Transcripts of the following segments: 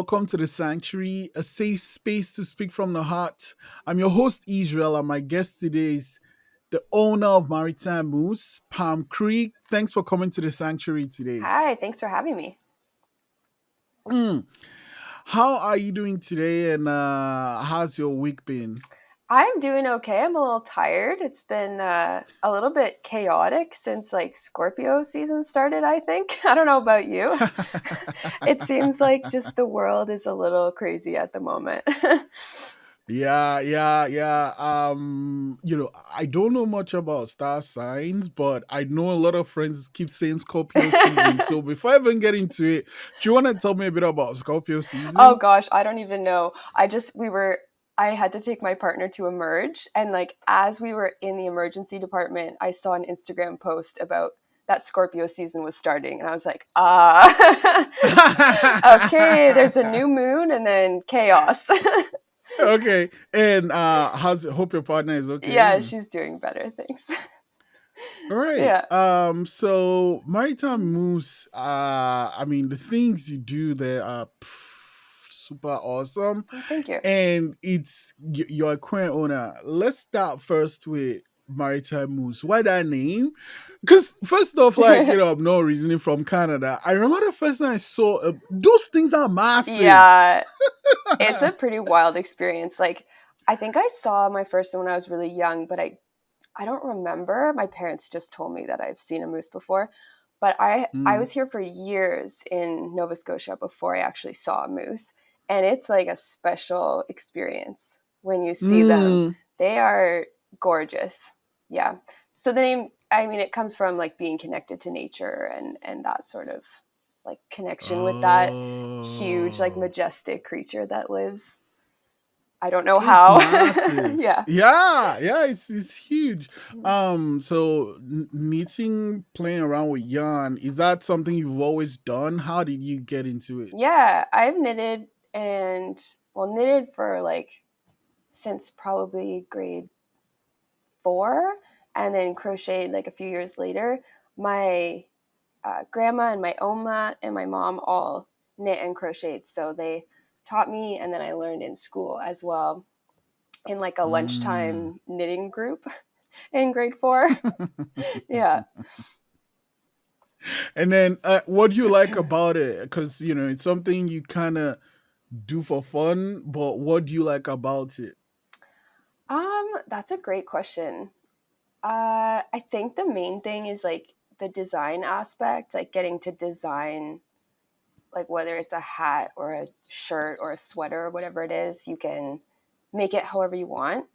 welcome to the Sanctuary, a safe space to speak from the heart. I'm your host, Israel, and my guest today is the owner of Maritime Moose, Palm Krieg. Thanks for coming to the Sanctuary today. Hi, thanks for having me. Mm. How are you doing today, and how's your week been? I'm doing okay. I'm a little tired. It's been a little bit chaotic since like Scorpio season started, I think. I don't know about you. It seems like just the world is a little crazy at the moment. Yeah. I don't know much about star signs, but I know a lot of friends keep saying Scorpio season. So before I even get into it, do you want to tell me a bit about Scorpio Oh season? gosh, I don't even know. I had to take my partner to emerge, and like as we were in the emergency department, I saw an Instagram post about that Scorpio season was starting, and I was like, okay, there's a new moon and then chaos. Okay. And how's it? Hope your partner is okay. Yeah, she's doing better, thanks. All right. Yeah. So Maritime Moose, I mean the things you do there are super awesome. Well, thank you. And you're a queer owner. Let's start first with Maritime Moose. Why that name? Because first off, I'm not originally from Canada. I remember the first time I saw those things are massive. Yeah, it's a pretty wild experience. Like, I think I saw my first one when I was really young, but I don't remember. My parents just told me that I've seen a moose before, but I Mm, was here for years in Nova Scotia before I actually saw a moose, and it's like a special experience when you see them. mm. They are gorgeous. Yeah. So the name, I mean, it comes from like being connected to nature and that sort of like connection with that huge like Oh, majestic creature that lives. I don't know it's how. massive. Yeah. Yeah, it's huge. So knitting, playing around with yarn, is that something you've always done? How did you get into it? Yeah, I've knitted and well, knitted for like since probably grade 4, and then crocheted like a few years later. My grandma and my oma and my mom all knit and crocheted, so they taught me, and then I learned in school as well in like a Mm. lunchtime knitting group in grade 4. Yeah. And then, what do you like about it? Because it's something you kind of do for fun, but what do you like about it? That's a great question. I think the main thing is like the design aspect, like getting to design, like whether it's a hat or a shirt or a sweater or whatever it is, you can make it however you want.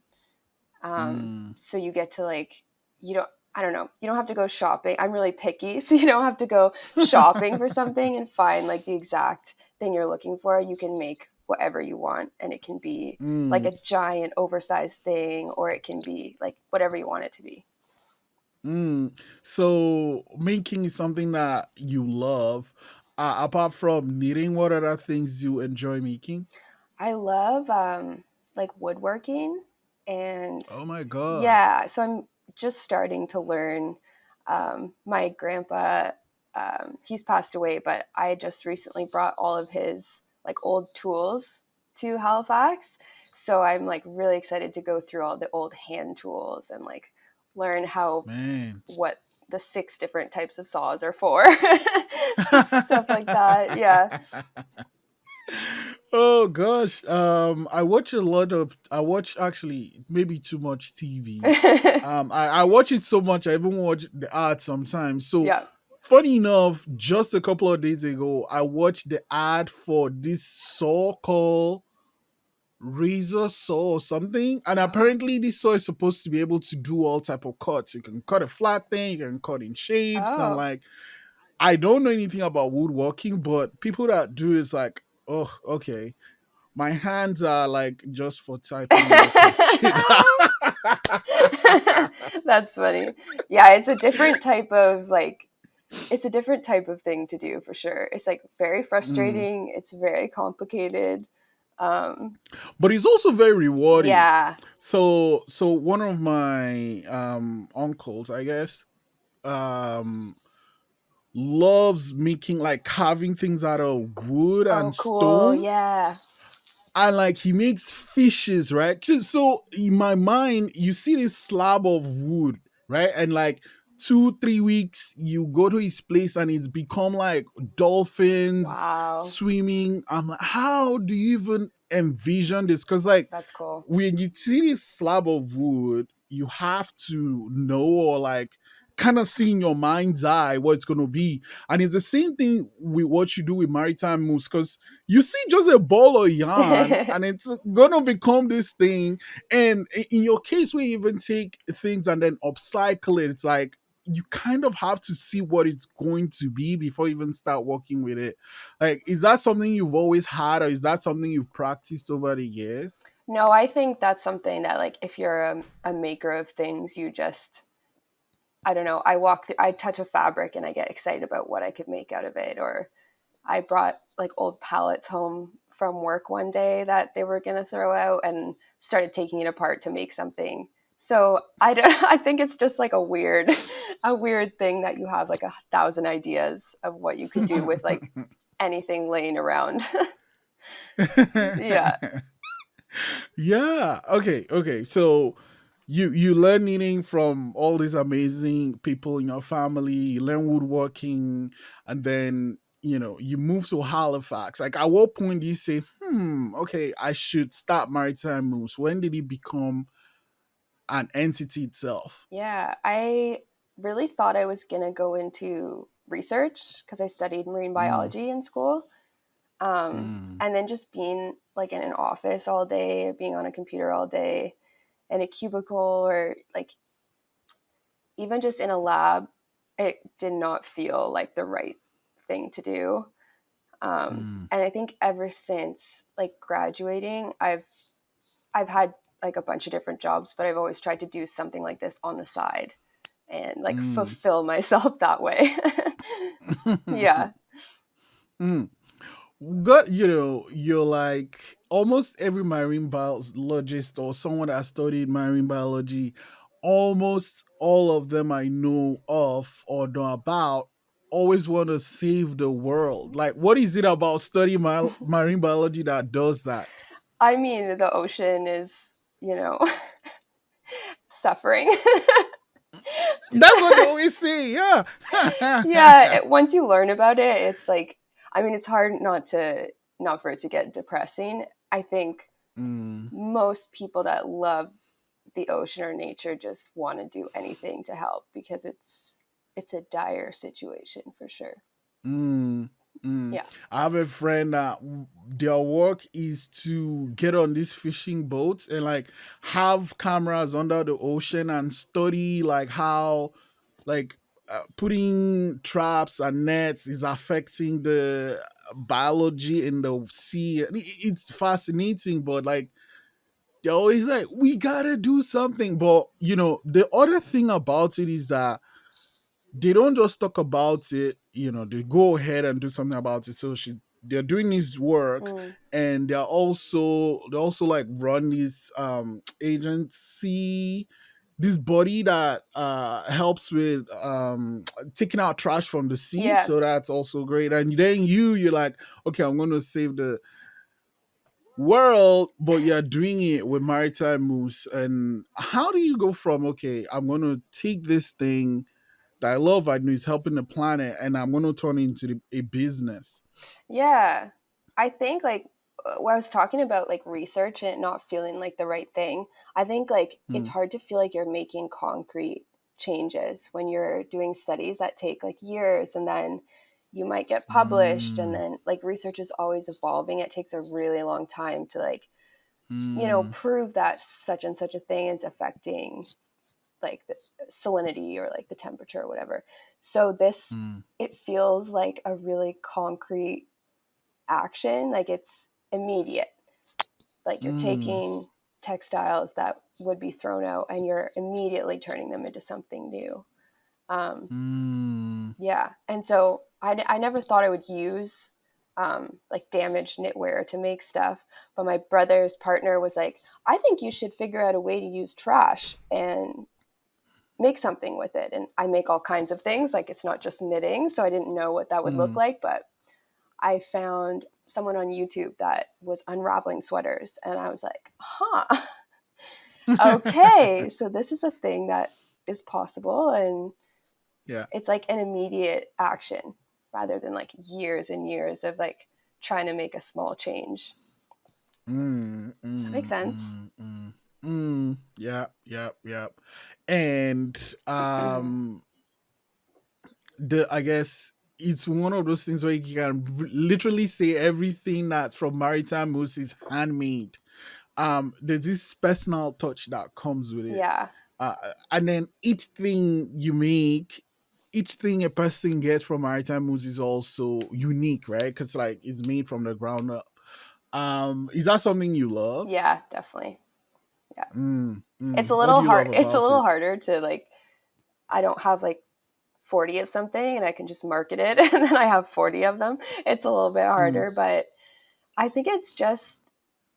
Mm. So you get to like, you don't, I don't know, you don't have to go shopping. I'm really picky, so you don't have to go shopping for something and find like the exact thing you're looking for. You can make whatever you want, and it can be like Mm. a giant oversized thing, or it can be like whatever you want it to be. Mm. So making is something that you love. Apart from knitting, what other things you enjoy making? I love like woodworking, and Oh my god. yeah, so I'm just starting to learn. My grandpa, he's passed away, but I just recently brought all of his like old tools to Halifax, so I'm like really excited to go through all the old hand tools and like learn how Man. what the 6 different types of saws are for, stuff like that. Yeah. Oh gosh. I watch actually maybe too much TV. I watch it so much I even watch the ad sometimes. So Yeah. funny enough, just a couple of days ago, I watched the ad for this saw called razor saw or something, and Oh. apparently this saw is supposed to be able to do all type of cuts. You can cut a flat thing, you can cut in shapes, and Oh. like I don't know anything about woodworking, but people that do is like, oh, okay. My hands are like just for typing records, you know. That's funny. Yeah, it's a different type of thing to do for sure. It's like very Mm. frustrating, it's very complicated. Um But it's also very rewarding. yeah. So one of my uncles, I guess, um loves making like carving things out of wood Oh, and cool. stone, Yeah. and like he makes fishes, right? So in my mind, you see this slab of wood, right? And like 2 3 weeks you go to his place and it's become like dolphins Wow. swimming. I'm like, how do you even envision this? Because like That's cool. when you see this slab of wood, you have to know, or like kind of see in your mind's eye what it's going to be. And it's the same thing with what you do with maritime moves, because you see just a ball of yarn and it's going to become this thing. And in your case, we even take things and then upcycle it. It's like you kind of have to see what it's going to be before you even start working with it. Like, is that something you've always had, or is that something you've practiced over the years? No, I think that's something that, like, if you're a maker of things, you just, I don't know, I touch a fabric and I get excited about what I could make out of it. Or I brought like old pallets home from work one day that they were going to throw out and started taking it apart to make something. So I don't, I think it's just like a weird, a weird thing that you have like 1,000 ideas of what you could do with like anything laying around. Yeah. Yeah. Okay. Okay. So you learn knitting from all these amazing people in your family. You learn woodworking, and then you move to Halifax. Like, at what point do you say, okay, I should start maritime moves? When did it become an entity itself? Yeah. I really thought I was going to go into research because I studied marine Mm, biology in school. mm, And then just being like in an office all day, or being on a computer all day in a cubicle, or like even just in a lab, it did not feel like the right thing to do. mm, And I think ever since like graduating, I've had like a bunch of different jobs, but I've always tried to do something like this on the side and like mm. fulfill myself that way. Yeah. Mm. Got you're like almost every marine biologist or someone that studied marine biology. Almost all of them I know of or know about always want to save the world. Like, what is it about studying marine biology that does that? I mean, the ocean is, you know, suffering. That's what they always say. Yeah. Yeah, once you learn about it, it's like, I mean, it's hard not for it to get depressing. I think Mm, most people that love the ocean or nature just want to do anything to help because it's a dire situation for sure. mm, mm. Yeah. I have a friend that their work is to get on these fishing boats and like have cameras under the ocean and study like how like putting traps and nets is affecting the biology in the sea. It's fascinating, but like they're always like, we gotta do something. But the other thing about it is that they don't just talk about it, they go ahead and do something about it. So they're doing this work, Mm. and they also like run this agency, this body that helps with taking out trash from the sea. Yeah. So that's also great. And then you're like, okay, I'm going to save the world, but you're doing it with maritime moves. And how do you go from, okay, I'm going to take this thing that I love, I know is helping the planet, and I'm going to turn it into a business? Yeah. I think like when I was talking about like research and it not feeling like the right thing, I think like it's Mm, hard to feel like you're making concrete changes when you're doing studies that take like years, and then you might get published, and mm, then like research is always evolving. It takes a really long time to like, mm, prove that such and such a thing is affecting like the salinity or like the temperature or whatever. So this, mm, it feels like a really concrete action, like it's immediate. Like you're mm, taking textiles that would be thrown out and you're immediately turning them into something new. um, mm, yeah, and so I never thought I would use like damaged knitwear to make stuff, but my brother's partner was like, I think you should figure out a way to use trash. And make something with it. And I make all kinds of things. Like, it's not just knitting. So I didn't know what that would look Mm. like, but I found someone on YouTube that was unraveling sweaters. And I was like, huh, okay. So this is a thing that is possible. And Yeah. it's like an immediate action rather than like years and years of like trying to make a small change. Mm, Does that make mm, sense? mm, mm, mm. Yep, yep, yep. And the I guess it's one of those things where you can literally say everything that's from maritime moves is handmade. There's this personal touch that comes with it. Yeah. And then each thing you make, each thing a person gets from maritime moves is also unique, right? Because like it's made from the ground up. Is that something you love? Yeah, definitely. Yeah. Mm, It's a mm. What do little you hard. love It's a about little it? harder to like, I don't have like 40 of something and I can just market it and then I have 40 of them. It's a little bit Mm, harder, but I think it's just,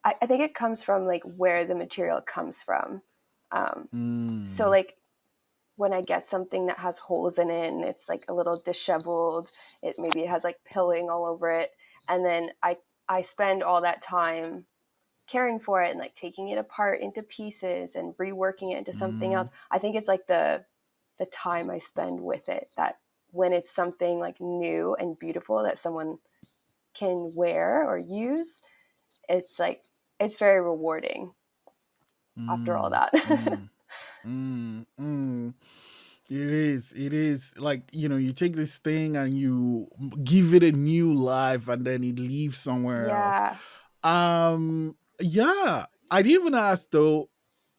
I think it comes from like where the material comes from. Um, so mm, like when I get something that has holes in it and it's like a little disheveled, it has like pilling all over it, and then I spend all that time caring for it and like taking it apart into pieces and reworking it into something mm, else. I think it's like the time I spend with it that when it's something like new and beautiful that someone can wear or use, it's like it's very rewarding after all mm, that. mm, mm, mm. It is like, you take this thing and you give it a new life and then it leaves somewhere else. Yeah. Yeah. I'd even ask though,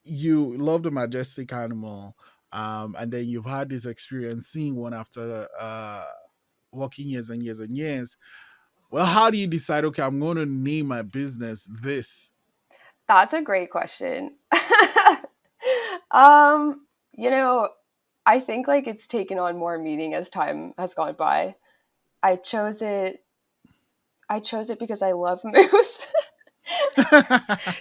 you love the majestic animal, and then you've had this experience seeing one after working years and years and years. Well, how do you decide, okay, I'm gonna name my business this? That's a great question. um, you know, I think like it's taken on more meaning as time has gone by. I chose it I chose it because I love moose.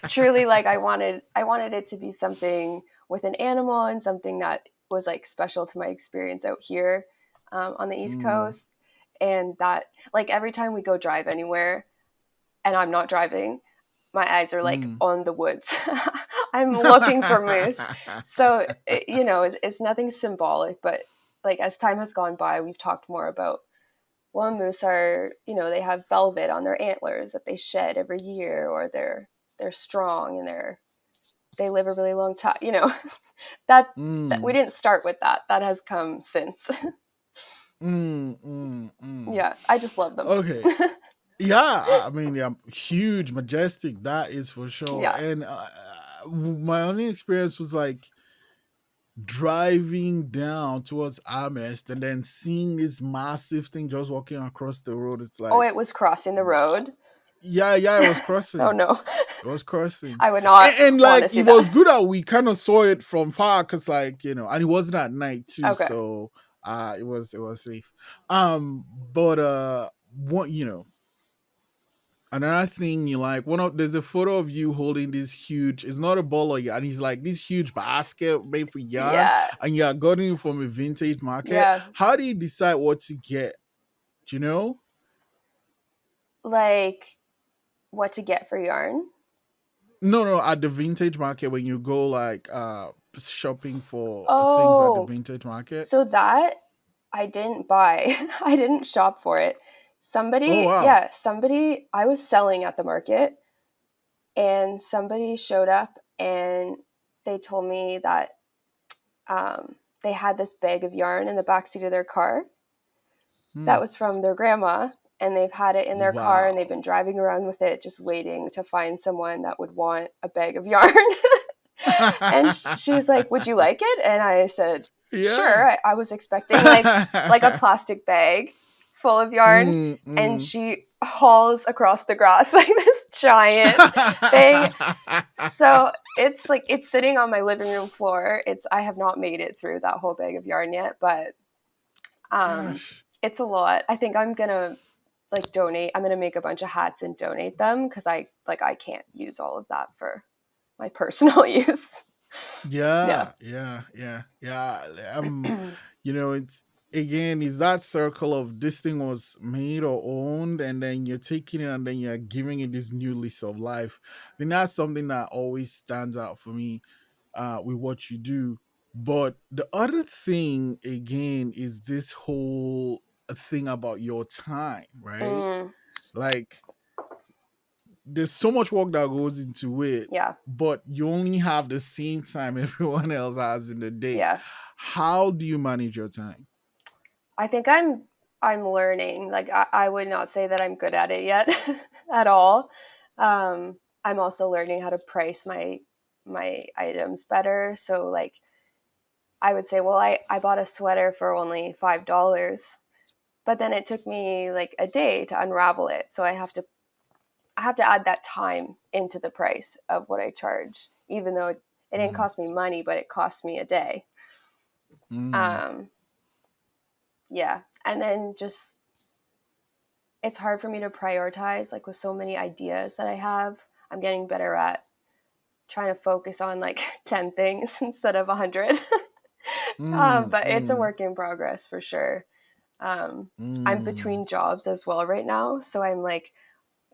Truly, like I wanted it to be something with an animal and something that was like special to my experience out here, on the East Mm, Coast. And that, like, every time we go drive anywhere and I'm not driving, my eyes are like mm. on the woods. I'm looking for moose. So it's nothing symbolic, but like as time has gone by, we've talked more about, well, moose are, they have velvet on their antlers that they shed every year, or they're strong and they live a really long time. That that we Mm, didn't start with that. That has come since. mm, mm, mm. Yeah, I just love them. Okay. Yeah, I mean, yeah, huge, majestic. That is for sure. Yeah. And my only experience was like driving down towards Amherst and then seeing this massive thing just walking across the road. It's Oh, like, it was crossing the road. yeah, yeah, it was Oh crossing. no, It was crossing. I would not And want like to it see was that. good that we kind of saw it from far because like, and it wasn't at night too, Okay. so it was safe. But what another thing you like, there's a photo of you holding this huge, it's not a ball of yarn, and he's like this huge basket made for yarn, Yeah. and you are getting it from a vintage market. Yeah. How do you decide what to get? Do you know? Like, what to get for yarn? No, no, at the vintage market when you go like shopping for things at the Oh, vintage market. so that I didn't buy. I didn't shop for it. Oh Somebody, wow. yeah, somebody, I was selling at the market and somebody showed up and they told me that, they had this bag of yarn in the backseat of their car that Hmm. was from their grandma, and they've had it in their car and they've Wow. been driving around with it just waiting to find someone that would want a bag of yarn. And she was like, "Would you like it?" And I said, Yeah. "Sure." I was expecting like a plastic bag full of yarn, Mm, and mm. she hauls across the grass like this giant thing. So it's like it's sitting on my living room floor. I have not made it through that whole bag of yarn yet, but um, Gosh. it's a lot. I think I'm gonna like donate. I'm gonna make a bunch of hats and donate them because I can't use all of that for my personal use. Yeah. yeah. It's again, is that circle of this thing was made or owned, and then you're taking it and then you're giving it this new lease of life. I think that's something that always stands out for me with what you do. But the other thing again is this whole thing about your time, right? Mm, Like there's so much work that goes into it, yeah. but you only have the same time everyone else has in the day. Yeah. How do you manage your time? I think I'm learning. Like I would not say that I'm good at it yet at all. I'm also learning how to price my items better. So like I would say, well, I bought a sweater for only $5, but then it took me like a day to unravel it. So I have to add that time into the price of what I charge, even though it didn't Mm, cost me money, but it cost me a day. mm, Um, yeah, and then just it's hard for me to prioritize like with so many ideas that I have. I'm getting better at trying to focus on like 10 things instead of 100. mm, But it's a mm, work in progress for sure. Um, I'm mm, between jobs as well right now, so I'm like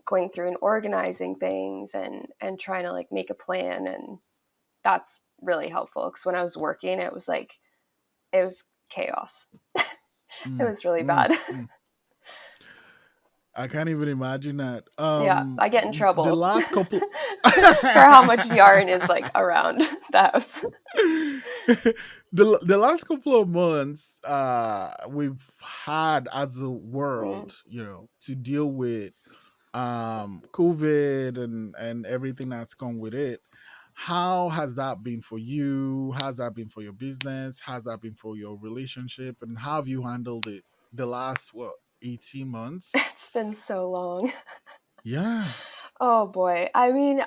going through and organizing things and trying to like make a plan, and that's really helpful because when I was working, it was chaos. It mm, was really mm, bad. mm. I can't even imagine that. Yeah, I get in The trouble last couple for how much yarn is like around the house. the last couple of months we've had as a Mm. world, to deal with COVID and everything that's come with it. How has that been for you? Has that been for your business? Has that been for your relationship? And how have you handled it the last 18 months? It's been so long. Yeah. Oh boy. I mean,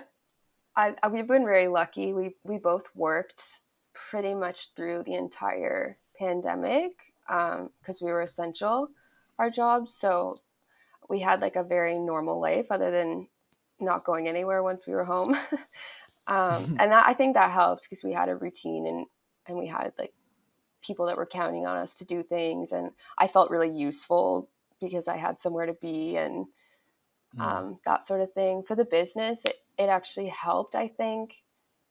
we've been very lucky. We both worked pretty much through the entire pandemic because we were essential, our jobs. So we had like a very normal life other than not going anywhere once we were home. And I think that helped because we had a routine and we had like people that were counting on us to do things. And I felt really useful because I had somewhere to be and Mm, that sort of thing. For the business, it actually helped, I think.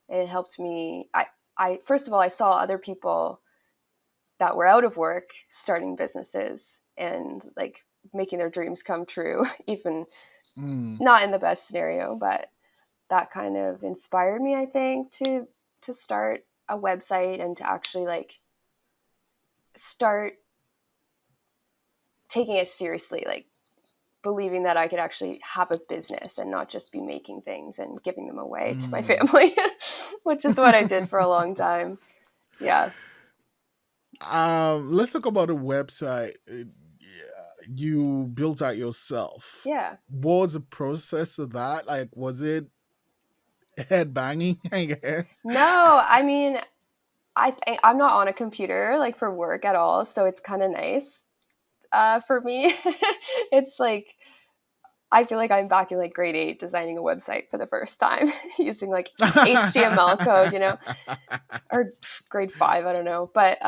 It helped me. I first of all, I saw other people that were out of work starting businesses and like making their dreams come true, even mm, not in the best scenario, but that kind of inspired me, I think, to start a website and to actually like start taking it seriously, like believing that I could actually have a business and not just be making things and giving them away to my mm. family, which is what I did for a long time. Yeah. Let's talk about the website. Yeah, you built out yourself. Yeah. What was the process of that? Like, was it head banging? I guess. No, I mean, I'm not on a computer like for work at all, so it's kind of nice for me. It's like I feel like I'm back in like grade 8 designing a website for the first time using like HTML code, or grade 5, I don't know. But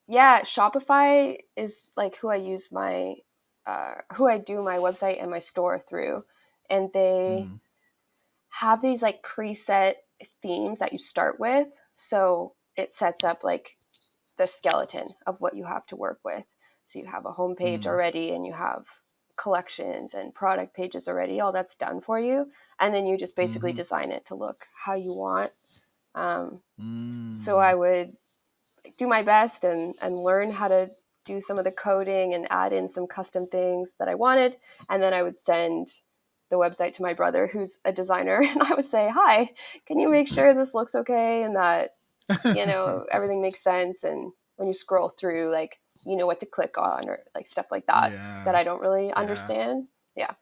yeah, Shopify is like who I do my website and my store through, and they Mm, have these like preset themes that you start with. So it sets up like the skeleton of what you have to work with. So you have a homepage mm, already and you have collections and product pages already. All that's done for you. And then you just basically mhm, design it to look how you want. Um, so I mm, would do my best and learn how to do some of the coding and add in some custom things that I wanted. And then I would send the website to my brother, who's a designer, and I would say, "Hi, can you make sure this looks okay and that everything makes sense?" And when you scroll through, like you know what to click on or like stuff like that yeah, I don't really yeah, understand. Yeah.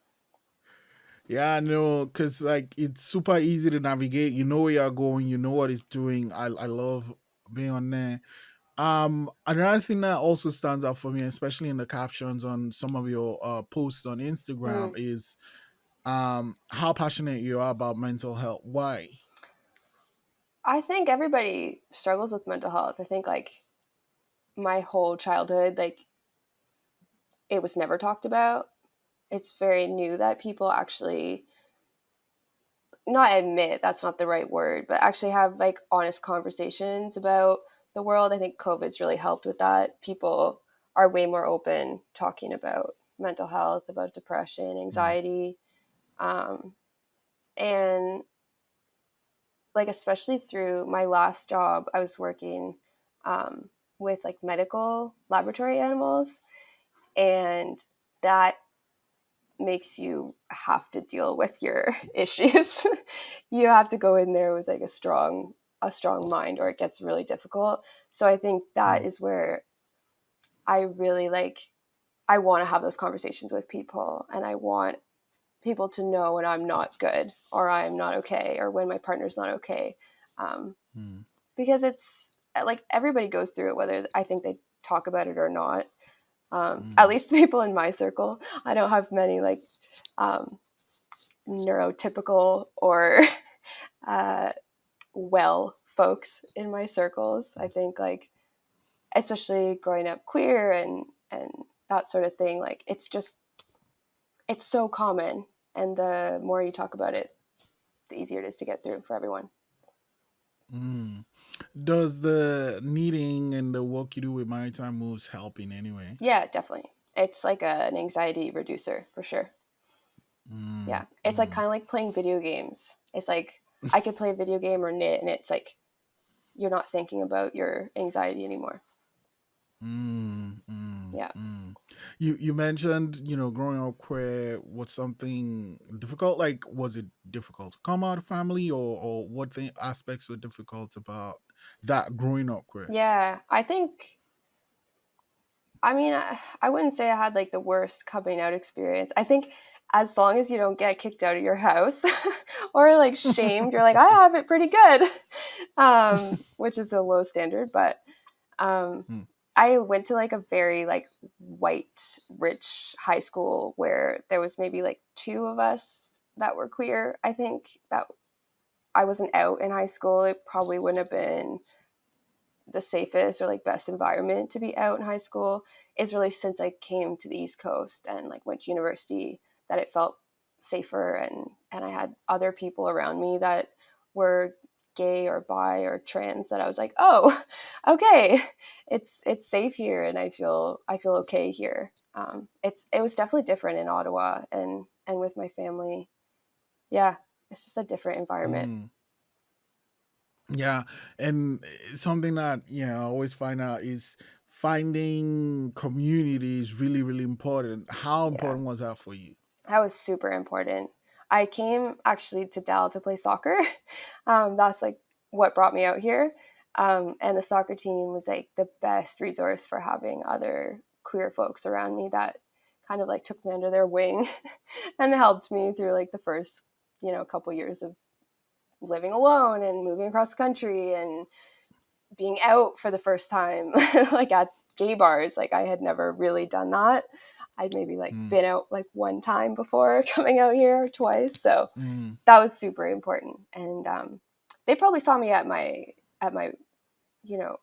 yeah. No, because like it's super easy to navigate. You know where you're going. You know what it's doing. I love being on there. Another thing that also stands out for me, especially in the captions on some of your posts on Instagram, Mm. is how passionate you are about mental health. Why? I think everybody struggles with mental health. I think like my whole childhood, like it was never talked about. It's very new that people actually not admit, that's not the right word, but actually have like honest conversations about the world. I think COVID's really helped with that. People are way more open talking about mental health, about depression, Mm, anxiety, um, and like especially through my last job, I was working um, with like medical laboratory animals, and that makes you have to deal with your issues. You have to go in there with like a strong mind, or it gets really difficult. So I think that mm, is where I really like I want to have those conversations with people, and I want people to know when I'm not good or I'm not okay or when my partner's not okay. Um, mm, because it's like everybody goes through it, whether I think they talk about it or not. At mm, least the people in my circle. I don't have many like um, neurotypical or uh, well folks in my circles. I think like especially growing up queer and that sort of thing, like it's so common, and the more you talk about it, the easier it is to get through for everyone. mm. Does the knitting and the work you do with maritime moves help in any way? Yeah, definitely. It's like an anxiety reducer for sure. Mm, Yeah, it's like mm, kind of like playing video games. It's like I could play a video game or knit, and it's like you're not thinking about your anxiety anymore. mm, mm, Yeah. mm. You mentioned, growing up queer was something difficult. Like, was it difficult to come out of family, or what the aspects were difficult about that growing up queer? Yeah, I think I mean, I wouldn't say I had like the worst coming out experience. I think as long as you don't get kicked out of your house or like shamed, you're like, I have it pretty good, which is a low standard. But um, Mm, I went to like a very like white, rich high school where there was maybe like two of us that were queer. I think that I wasn't out in high school. It probably wouldn't have been the safest or like best environment to be out in high school. Is really since I came to the East Coast and like went to university that it felt safer, and I had other people around me that were gay or bi or trans that I was like, oh, okay, it's safe here, and I feel okay here. It was definitely different in Ottawa and with my family. Yeah, it's just a different environment. mm. Yeah, and something that I always find out is finding community is really, really important. How Yeah. important was that for you? That was super important. I came actually to Dal to play soccer. That's like what brought me out here. And the soccer team was like the best resource for having other queer folks around me that kind of like took me under their wing and helped me through like the first, couple years of living alone and moving across the country and being out for the first time, like at gay bars. Like I had never really done that. I'd maybe like Mm, been out like one time before coming out here or twice. So mm. that was super important. And they probably saw me at my you know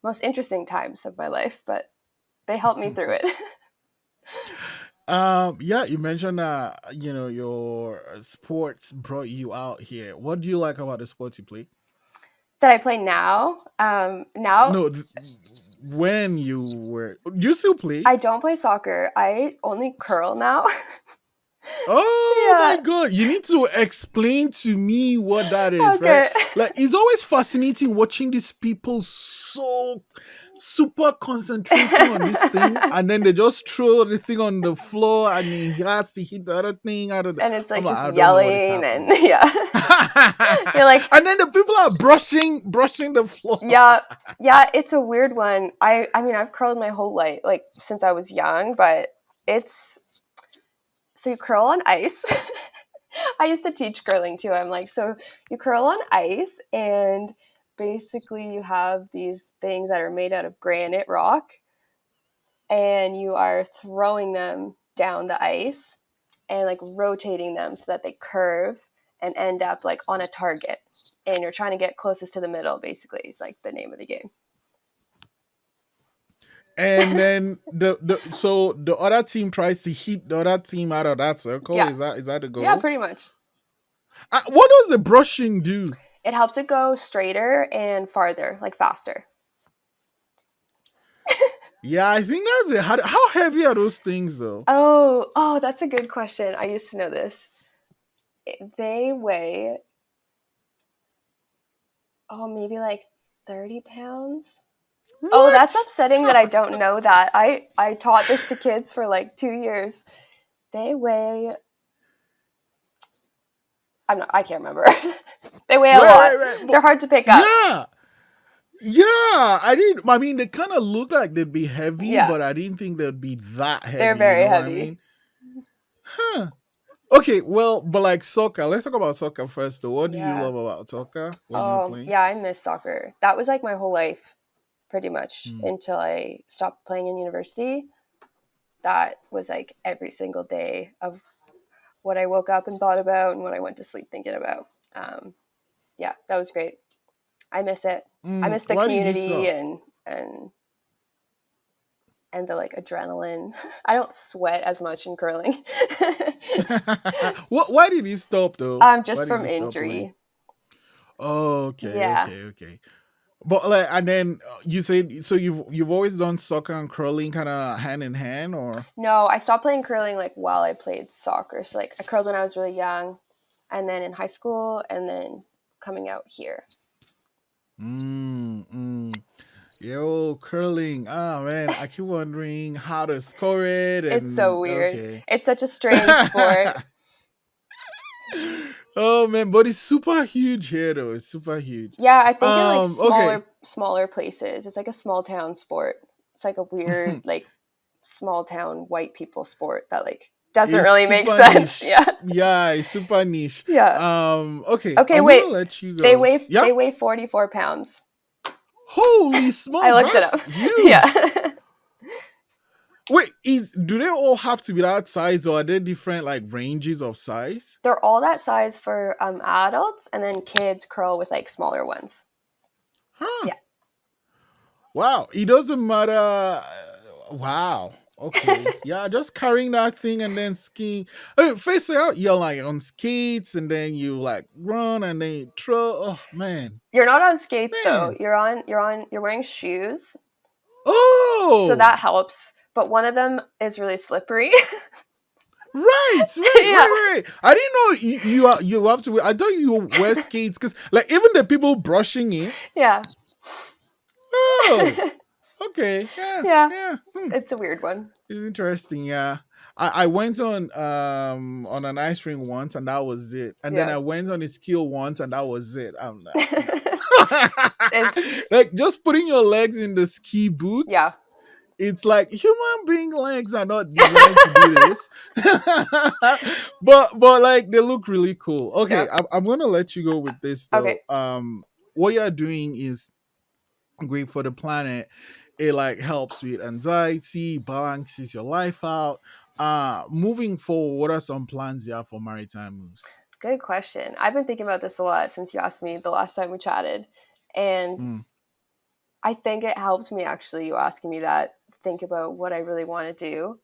most interesting times of my life, but they helped me through it. Yeah, you mentioned that your sports brought you out here. What do you like about the sports you play? That I play now. Now No, when you were, do you still play? I don't play soccer. I only curl now. Oh my Yeah. god, you need to explain to me what that is, right? Okay. Like, it's always fascinating watching these people so super concentrating on this thing, and then they just throw the thing on the floor and he has to hit the other thing out of the. And it's I'm like like, just I don't know what is yelling and happening. yeah. You're like, And then the people are brushing the floor. yeah, yeah, it's a weird one. I mean, I've curled my whole life, like since I was young, but it's so you curl on ice. I used to teach curling too. I'm like, so you curl on ice, and basically you have these things that are made out of granite rock, and you are throwing them down the ice and like rotating them so that they curve, and end up like on a target, and you're trying to get closest to the middle. Basically, is like the name of the game. And then the other team tries to hit the other team out of that circle. Yeah, Is that the yeah, goal? pretty much. What does the brushing do? It helps it go straighter and farther, like faster. Yeah, I think that's it. How heavy are those things though? Oh, that's a good question. I used to know this. They weigh, maybe like 30 pounds. Oh, that's What? upsetting that I don't know that. I taught this to kids for like 2 years. They weigh, I can't remember. They weigh a lot. Right. They're But hard to pick up. yeah, yeah. I didn't. I mean, they kind of look like they'd be heavy, Yeah, but I didn't think they'd be that they're heavy. You very know what I heavy. mean? Huh. Okay. Well, but like soccer. Let's talk about soccer first. Though, what do you Yeah. love about soccer when you're playing? Yeah, I miss soccer. That was like my whole life, pretty much, Hmm. until I stopped playing in university. That was like every single day of what I woke up and thought about and what I went to sleep thinking about. Um, yeah, that was great. I miss it. I miss the Why did you community stop? and and the like adrenaline. I don't sweat as much in curling. What? Why did you stop though? Why Just did from you stop playing? injury. Oh, okay, Yeah. okay, okay. But like, and then you said so you've always done soccer and curling kind of hand in hand, or? No, I stopped playing curling like while I played soccer. So like I curled when I was really young, and then in high school, and then coming out here. Mm. Yo, curling. Ah, man, I keep wondering how to score it, It's so and weird. okay. It's such a strange sport. Oh man, but it's super huge here though. It's super huge. Yeah, I think in like Okay. smaller places, it's like a small town sport. It's like a weird like small town white people sport that like doesn't It's really make super sense. niche. Yeah. Yeah, it's super niche. Yeah. Okay, Okay, I'm gonna wait. let you They go. weigh Yeah. they weigh 44 pounds. Holy I smokes, looked it that's up. huge. Yeah. Wait, is do they all have to be that size, or are there different like ranges of size? They're all that size for adults, and then kids curl with like smaller ones. Huh. Yeah. Wow. It doesn't matter. Wow. Okay. Yeah, just carrying that thing and then skiing. I mean, face it out, you're like on skates and then you like run and then you throw. Oh man. You're not on skates though. Man. You're wearing shoes, so Oh. that helps. But one of them is really slippery. Right, Yeah. right. I didn't know you have to. I thought you wear skates because like even the people brushing it. Yeah. Oh, okay, yeah, Yeah. yeah. It's a weird one. It's interesting. Yeah, I went on an ice rink once and that was it, and then Yeah. I went on a skill once and that was it. I'm like, no. It's Like just putting your legs in the ski yeah. boots. It's like human being legs are not designed to do this, but like they look really cool. Okay, Yep. I'm gonna let you go with this though. Okay. What you're doing is great for the planet. It like helps with anxiety, balances your life out. Moving forward, what are some plans you have for maritime moves? Good question. I've been thinking about this a lot since you asked me the last time we chatted. And Mm, I think it helped me actually, you asking me that, think about what I really want to do.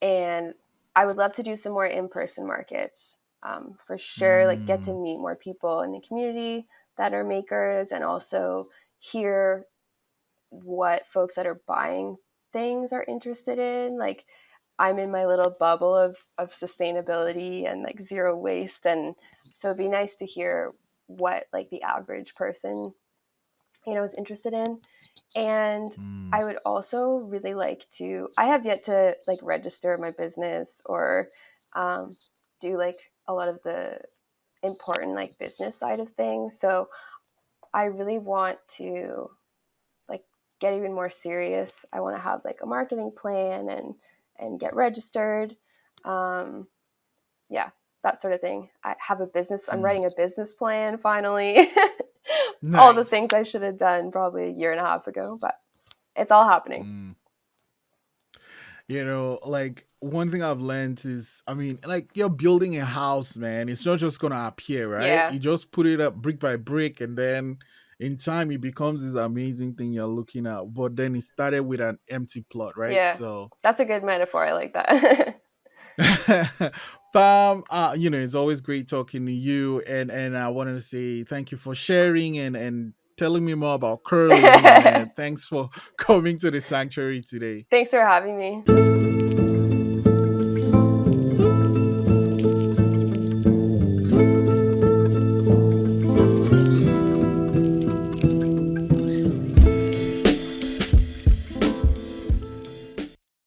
And I would love to do some more in person markets, for sure. Like, get to mm, meet more people in the community that are makers, and also hear what folks that are buying things are interested in. Like, I'm in my little bubble of sustainability and like zero waste. And so it'd be nice to hear what like the average person, is interested in. And mm, I would also really like to, I have yet to like register my business or um, do like a lot of the important like business side of things. So I really want to like get even more serious. I want to have like a marketing plan and get registered. Um, yeah, that sort of thing. I have a business. I'm mm. writing a business plan finally. All the things Nice. I should have done probably a year and a half ago, but it's all happening. Mm. Like one thing I've learned is, I mean, like you're building a house, man. It's not just gonna appear, right? Yeah. You just put it up brick by brick, and then in time it becomes this amazing thing you're looking at. But then it started with an empty plot, right? Yeah. So That's a good metaphor. I like that. Pam, it's always great talking to you, and I wanted to say thank you for sharing and telling me more about curling, and thanks for coming to the sanctuary today. Thanks for having me.